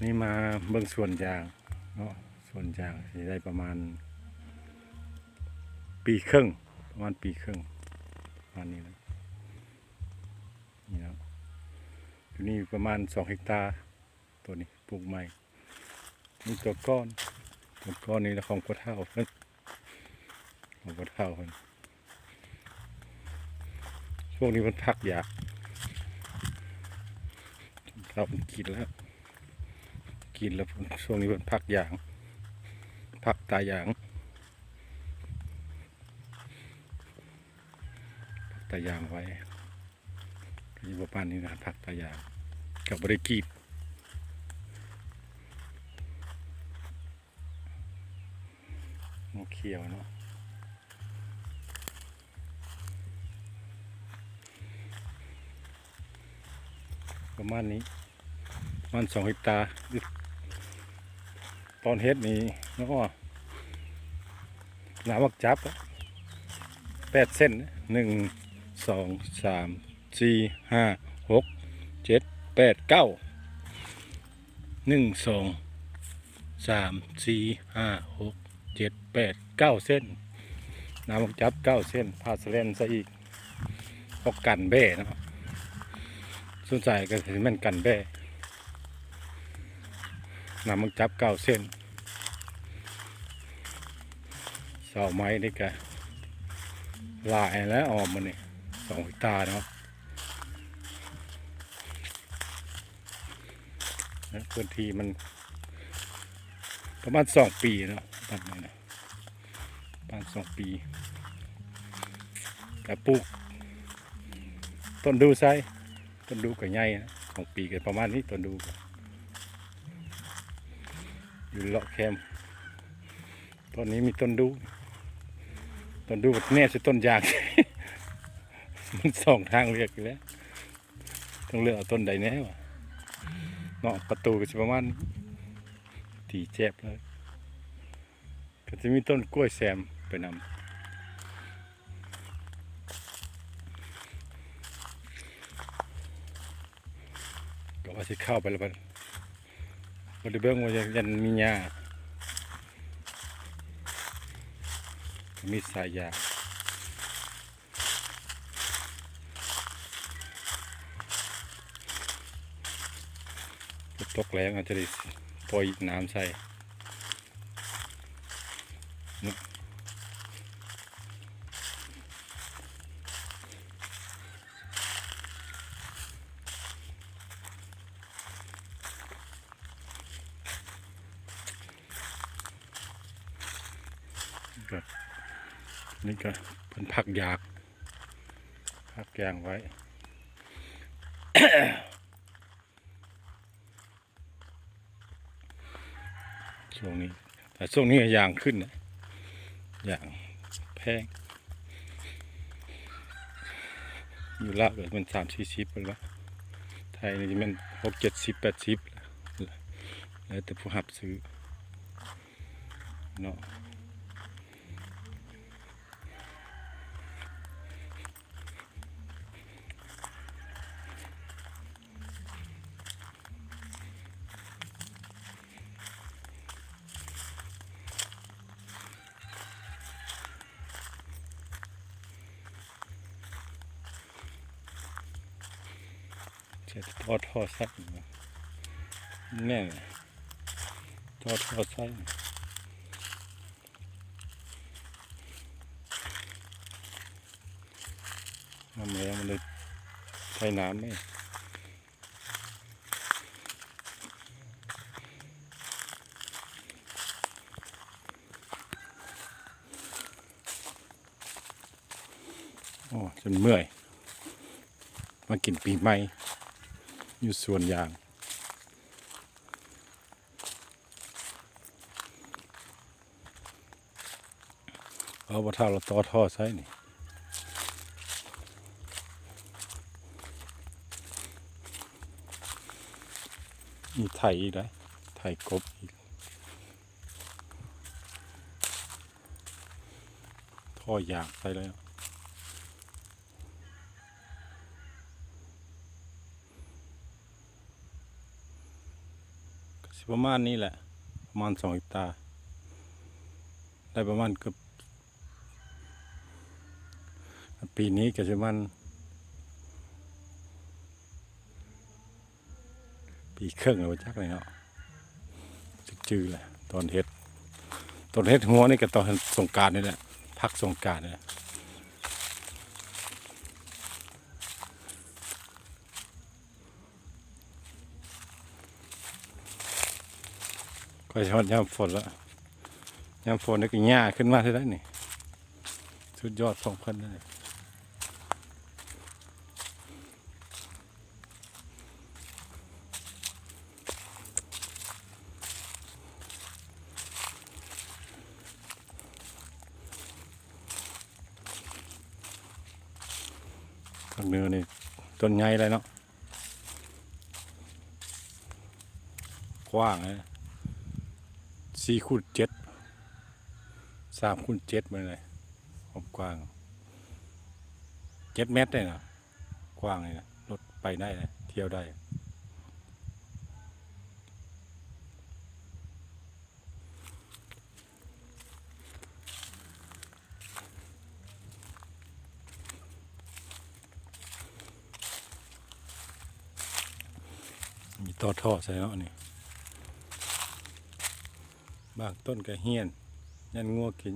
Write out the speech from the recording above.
นี่มาเบิ่งส่วนยางเนาะส่วนยางสิได้ประมาณปีครึ่งประมาณปีครึ่งประมาณนี้นะนี่นะอยู่นี่ประมาณ2 เฮกตาร์ตัวนี้ปลูกใหม่นี่ตัวก้อนนี้แล้วของพ่อเฒ่าเพิ่นของพ่อเฒ่าเพิ่นช่วงนี้มันพักยากเรากินแล้วช่วงนี้มันพักอย่างพักตายางไว้ที่ประมาณนี้นะพักตายางกับบริกีดนกเขียวเนาะประมาณนี้มัน2 เฮกตาร์ตอนเฮ็ดนี่เนาะหนาวักจับ8 เส้น1 2 3 4 5 6 7 8 9 1 2 3 4 5 6 7 8 9 เส้นน้ำมักจับ9 เส้นพาสเลนซะอีกพอกันแบ่เนาะส่วนใหญ่ก็คือมันกันแบ่น้ำมักจับ9 เส้นเสาไม้นี่ก็ลายแล้วออกมาเนี่ย2 เฮกตาร์เนาะพื้นที่มันประมาณ2 ปีเนาะประมาณนี้นะประมาณ2 ปีแต่ปลูกต้นดูไซต้นดูกับใหญ่นะ2 ปีกันประมาณนี้ต้นดูอยู่เลาะแคมต้นนี้มีต้นดูแน่สิต้นยาง มัน2 ทางเลือกอยู่แล้วต้องเลือกเอาต้นใดแน่วะเนาะประตูก็จะประมาณตีแจบเลยก็จะมีต้นกล้วยแซมไปนำก็ว่าจะเข้าไปแล้วบริเบิ้งว่ายันมีหญ้ามีสายยางตกแรงอาจจะได้ปล่อยน้ำใส่นี่ก็เป็นพักยางไว้ ช่วงนี้แต่ช่วงนี้ยางขึ้นนะยางแพงอยู่ลาวก็มัน30-40ไปแล้วไทยนี่มัน60-70-80แล้วแต่ผู้หับซื้อเนาะจะทอดไส้แน่ทอดไส้น้ำแรงมันเลยใช้น้ำไหมจนเมื่อยมากินปีใหม่อยู่สวนยางเอาบ่เท่าเราต่อท่อใส่นี่มีไถอีกได้ไถกบอีกท่อยางไปแล้ว สิประมาณนี้แหละประมาณ2 เฮกตาร์ได้ประมาณเกือบปีนี้ก็จะมันปีครึ่งแล้วจักเลยเนาะจืดแหละตอนเฮ็ดหัวนี่ก็ตอนสงกรานต์นี่แหละพักสงกรานต์นี่แหละก็จะฮอดยามฝนแล้วยามฝนนี่ก็หญ้าขึ้นมาได้นี่สุดยอดของเพิ่นเลยข้างเนื้อนี่ต้นใหญ่เลยเนาะกว้างเลย4x7 3x7มาเลยความกว้าง7 เมตรเลยนะกว้างเลยนะรถไปได้เลยเที่ยวได้มีต่อท่อใส่เนาะนี่บางต้นก็เฮี้ยนยันงัวกิน